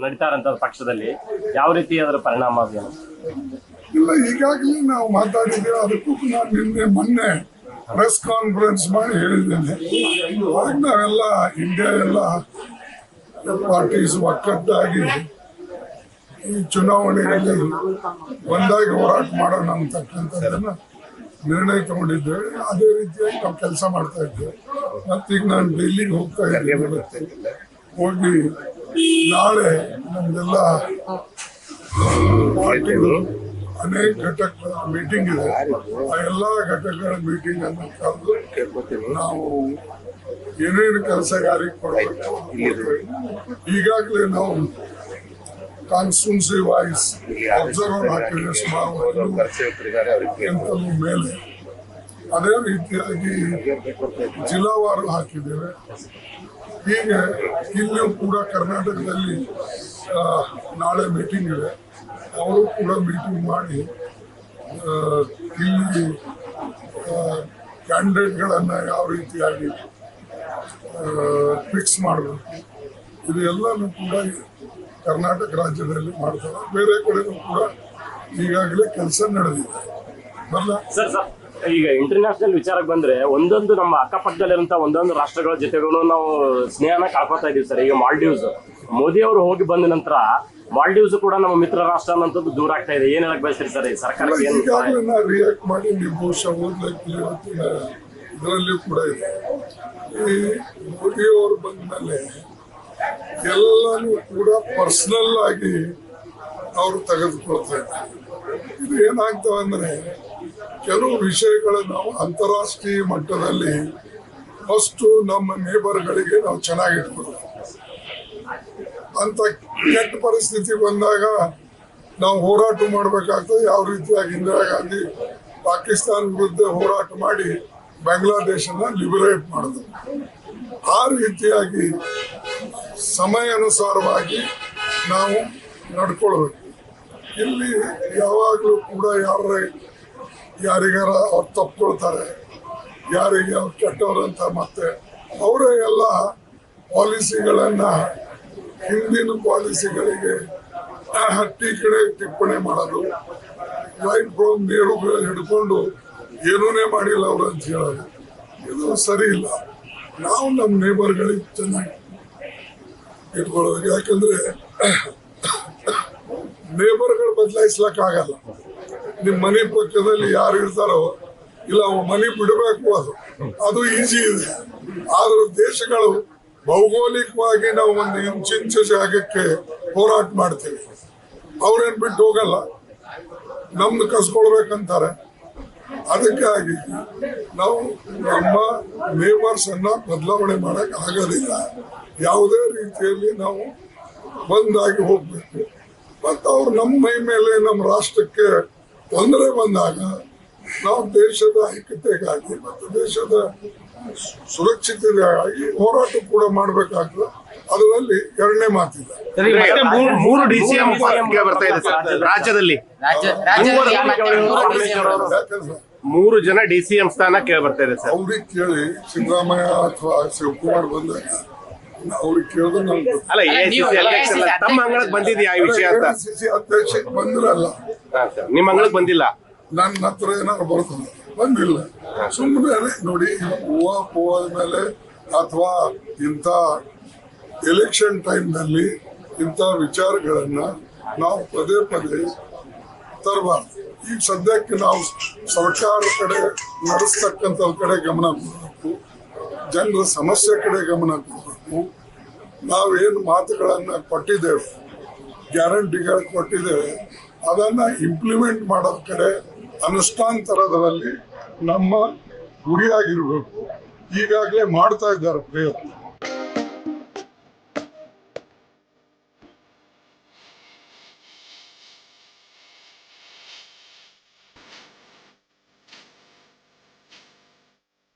ನಡೀತಾ ಇರೋಂಥ ಪಕ್ಷದಲ್ಲಿ ಯಾವ ರೀತಿ ಅದರ ಪರಿಣಾಮ ಅದೇನು? ಇಲ್ಲ, ಈಗಾಗಲೇ ನಾವು ಮಾತಾಡಿದ್ದೇವೆ. ಅದಕ್ಕೂ ನಾನು ಮೊನ್ನೆ ಪ್ರೆಸ್ ಕಾನ್ಫರೆನ್ಸ್ ಮಾಡಿ ಹೇಳಿದ್ದೇನೆ. ಆಗ ನಾವೆಲ್ಲ ಇಂಡಿಯಾ ಎಲ್ಲ ಪಾರ್ಟೀಸ್ ಒಕ್ಕಟ್ಟಾಗಿ ಈ ಚುನಾವಣೆಯಲ್ಲಿ ಒಂದಾಗಿ ಹೋರಾಟ ಮಾಡೋಣ ಅಂತಕ್ಕಂಥದ್ದನ್ನ ನಿರ್ಣಯ ತಗೊಂಡಿದ್ದೇವೆ. ಅದೇ ರೀತಿಯಾಗಿ ನಾವು ಕೆಲಸ ಮಾಡ್ತಾ ಇದ್ದೇವೆ. ಮತ್ತೀಗ ನಾನು ಡೆಲ್ಲಿಗೆ ಹೋಗ್ತಾ ಇದ್ದೇನೆ. ಹೋಗಿ ನಾಳೆ ನಮ್ದೆಲ್ಲ ಪಾರ್ಟಿಗಳು ಅನೇಕ ಘಟಕಗಳ ಮೀಟಿಂಗ್ ಇದೆ. ಆ ಎಲ್ಲ ಘಟಕಗಳ ಮೀಟಿಂಗ್ ಅನ್ನು ಕರೆದು ನಾವು ಏನೇನು ಕೆಲಸ ಯಾರಿಗೆ ಕೊಡಬೇಕು. ಈಗಾಗಲೇ ನಾವು ಕಾನ್ಸ್ಟಿಟ್ಯೂನ್ಸಿ ವಾಯ್ಸ್ ಅಬ್ಸರ್ವರ್ ಹಾಕಿದ್ರೆ ಸುಮಾರು ಮೇಲೆ, ಅದೇ ರೀತಿಯಾಗಿ ಜಿಲ್ಲಾವಾರು ಹಾಕಿದ್ದೇವೆ. ಹೀಗೆ ಇಲ್ಲಿಯೂ ಕೂಡ ಕರ್ನಾಟಕದಲ್ಲಿ ನಾಳೆ ಮೀಟಿಂಗ್ ಇದೆ. ಅವರು ಕೂಡ ಮೀಟಿಂಗ್ ಮಾಡಿ ಇಲ್ಲಿ ಕ್ಯಾಂಡಿಡೇಟ್ಗಳನ್ನು ಯಾವ ರೀತಿಯಾಗಿ ಫಿಕ್ಸ್ ಮಾಡಬೇಕು, ಇದು ಎಲ್ಲನೂ ಕೂಡ ಕರ್ನಾಟಕ ರಾಜ್ಯದಲ್ಲಿ ಮಾಡ್ತಾರೆ. ಬೇರೆ ಕಡೆನೂ ಕೂಡ ಈಗಾಗಲೇ ಕೆಲಸ ನಡೆದಿದೆ. ಸರ್ ಈಗ ಇಂಟರ್ನ್ಯಾಷನಲ್ ವಿಚಾರಕ್ಕೆ ಬಂದ್ರೆ ಒಂದೊಂದು ನಮ್ಮ ಅಕ್ಕಪಕ್ಕದಲ್ಲಿರುವಂತ ಒಂದೊಂದು ರಾಷ್ಟ್ರಗಳ ಜೊತೆಗೂ ನಾವು ಸ್ನೇಹನ ಕಳ್ಕೊತಾ ಇದೀವಿ ಸರ್. ಈಗ ಮಾಲ್ಡೀವ್ಸ್ ಮೋದಿ ಅವರು ಹೋಗಿ ಬಂದ ನಂತರ ಮಾಲ್ಡೀವ್ಸ್ ಕೂಡ ನಮ್ಮ ಮಿತ್ರ ರಾಷ್ಟ್ರ ಅನ್ನೋದು ದೂರ ಆಗ್ತಾ ಇದೆ. ಏನ್ ಹೇಳಕ್ ಬಯಸ್ತೀರಿ ಸರ್? ಈ ಸರ್ಕಾರಕ್ಕೆ ರಿಯಾಕ್ಟ್ ಮಾಡಿ ನೀವು ಬಹುಶಃ ಓದ್ಲಿಕ್ಕೆ ಇದರಲ್ಲಿ ಕೂಡ ಇದೆ. ಈ ಮೋದಿ ಅವರು ಬಂದ ಮೇಲೆ ಎಲ್ಲಾನು ಕೂಡ ಪರ್ಸನಲ್ ಆಗಿ ಅವರು ತೆಗೆದುಕೊಳ್ತಾ ಇದ್ದಾರೆ. ಇದು ಏನಾಗ್ತವೆ ಅಂದ್ರೆ ಕೆಲವು ವಿಷಯಗಳು ನಾವು ಅಂತಾರಾಷ್ಟ್ರೀಯ ಮಟ್ಟದಲ್ಲಿ ಫಸ್ಟು ನಮ್ಮ ನೇಬರ್ಗಳಿಗೆ ನಾವು ಚೆನ್ನಾಗಿಟ್ಕೊಳ್ಬೇಕು. ಅಂತ ಕೆಟ್ಟ ಪರಿಸ್ಥಿತಿ ಬಂದಾಗ ನಾವು ಹೋರಾಟ ಮಾಡಬೇಕಾಗ್ತದೆ. ಯಾವ ರೀತಿಯಾಗಿ ಇಂದಿರಾ ಗಾಂಧಿ ಪಾಕಿಸ್ತಾನ ವಿರುದ್ಧ ಹೋರಾಟ ಮಾಡಿ ಬಾಂಗ್ಲಾದೇಶನ ಲಿಬರೇಟ್ ಮಾಡಿದ್ರು. ಆ ರೀತಿಯಾಗಿ ಸಮಯ ಅನುಸಾರವಾಗಿ ನಾವು ನಡ್ಕೊಳ್ಬೇಕು. ಇಲ್ಲಿ ಯಾವಾಗಲೂ ಕೂಡ ಯಾರಿಗಾರ ಅವ್ರು ತಪ್ಕೊಳ್ತಾರೆ, ಯಾರಿಗೆ ಅವ್ರು ಕೆಟ್ಟವ್ರಂತ ಮತ್ತೆ ಅವರೇ ಎಲ್ಲ ಪಾಲಿಸಿಗಳನ್ನು ಹಿಂದಿನ ಪಾಲಿಸಿಗಳಿಗೆ ಟೀಕೆ ಟಿಪ್ಪಣಿ ಮಾಡೋದು, ರೈಟ್ ಫ್ರಮ್ ನೆಹರು ಹಿಡ್ಕೊಂಡು ಏನೂನೇ ಮಾಡಿಲ್ಲ ಅವರು ಅಂತ ಹೇಳೋದು, ಇದು ಸರಿ ಇಲ್ಲ. ನಾವು ನಮ್ಮ ನೇಬರ್ಗಳಿಗೆ ಚೆನ್ನಾಗಿ ಇಟ್ಕೊಳ್ಳೋದು. ಯಾಕಂದ್ರೆ ನೇಬರ್ಗಳು ಬದಲಾಯಿಸ್ಲಕ್ಕಾಗಲ್ಲ. ನಿಮ್ಮ ಮನೆ ಪಕ್ಕದಲ್ಲಿ ಯಾರು ಇರ್ತಾರೋ ಇಲ್ಲ ಮನೆ ಬಿಡಬೇಕು, ಅದು ಈಸಿ ಇದೆ. ಆದ್ರೆ ದೇಶಗಳು ಭೌಗೋಳಿಕವಾಗಿ ನಾವು ಒಂದು ಇಂಚಿಂಚು ಜಾಗಕ್ಕೆ ಹೋರಾಟ ಮಾಡ್ತೀವಿ. ಅವ್ರೇನ್ ಬಿಟ್ಟು ಹೋಗಲ್ಲ, ನಮ್ದು ಕಸ್ಕೊಳ್ಬೇಕಂತಾರೆ. ಅದಕ್ಕಾಗಿ ನಾವು ನಮ್ಮ ನೇಬರ್ಸ್ ಅನ್ನ ಬದಲಾವಣೆ ಮಾಡಕ್ ಆಗೋದಿಲ್ಲ. ಯಾವುದೇ ರೀತಿಯಲ್ಲಿ ನಾವು ಬಂದಾಗಿ ಹೋಗ್ಬೇಕು. ಮತ್ತು ಅವ್ರು ನಮ್ಮ ಮೈ ಮೇಲೆ ನಮ್ಮ ರಾಷ್ಟ್ರಕ್ಕೆ ತೊಂದರೆ ಬಂದಾಗ ನಾವು ದೇಶದ ಐಕ್ಯತೆಗಾಗಿ ಮತ್ತು ದೇಶದ ಸುರಕ್ಷತೆಗಾಗಿ ಹೋರಾಟ ಕೂಡ ಮಾಡಬೇಕಾಗ್ತದೆ. ಅದರಲ್ಲಿ ಎರಡನೇ ಮಾತಿಲ್ಲ. ಮೂರು ಡಿಸಿಎಂ ಬರ್ತಾ ಇದೆ ಸರ್ ರಾಜ್ಯದಲ್ಲಿ. ಮೂರು ಜನ ಡಿಸಿಎಂ ಸ್ಥಾನ ಕೇಳಿ ಬರ್ತಾ ಇದೆ ಸರ್. ಅವ್ರಿಗೆ ಕೇಳಿ ಸಿದ್ದರಾಮಯ್ಯ ಅಥವಾ ಶಿವಕುಮಾರ್ ಬಂದಾಗ ಅವ್ರಿಗೆ ಕೇಳಿದ್ರೆ ನಮ್ಗೆ ಅಲ್ಲ, ತಮ್ಮ ಅಂಗಳಕ್ಕೆ ಬಂದಿದ್ಯಾ ಈ ವಿಷಯ ಅಂತ? ಅಧ್ಯಕ್ಷಕ್ಕೆ ಬಂದಿರಲ್ಲ, ನಿಮ್ಮ ಅಂಗಳಕ್ಕೆ ಬಂದಿಲ್ಲ. ನನ್ನ ಹತ್ರ ಏನಾದ್ರು ಬರ್ತದೆ, ಬಂದಿಲ್ಲ. ಸುಮ್ಮನೆ ನೋಡಿ, ಹೂವಾದ ಮೇಲೆ ಅಥವಾ ಇಂಥ ಎಲೆಕ್ಷನ್ ಟೈಮ್ನಲ್ಲಿ ಇಂಥ ವಿಚಾರಗಳನ್ನ ನಾವು ಪದೇ ಪದೇ ತರಬಾರ್ದು. ಈಗ ಸದ್ಯಕ್ಕೆ ನಾವು ಸರ್ಕಾರ ಕಡೆ ನಡೆಸ್ತಕ್ಕಂಥ ಕಡೆ ಗಮನ ಕೊಡಬೇಕು, ಜನರ ಸಮಸ್ಯೆ ಕಡೆ ಗಮನ ಕೊಡಬೇಕು. ನಾವೇನು ಮಾತುಗಳನ್ನು ಕೊಟ್ಟಿದ್ದೇವೆ, ಗ್ಯಾರಂಟಿಗಳು ಕೊಟ್ಟಿದ್ದೇವೆ, ಅದನ್ನ ಇಂಪ್ಲಿಮೆಂಟ್ ಮಾಡೋದ ಕಡೆ ಅನುಷ್ಠಾನ ತರದಲ್ಲಿ ನಮ್ಮ ಗುರಿಯಾಗಿರ್ಬೇಕು. ಈಗಾಗಲೇ ಮಾಡ್ತಾ ಇದ್ದಾರೆ ಪ್ರಯತ್ನ.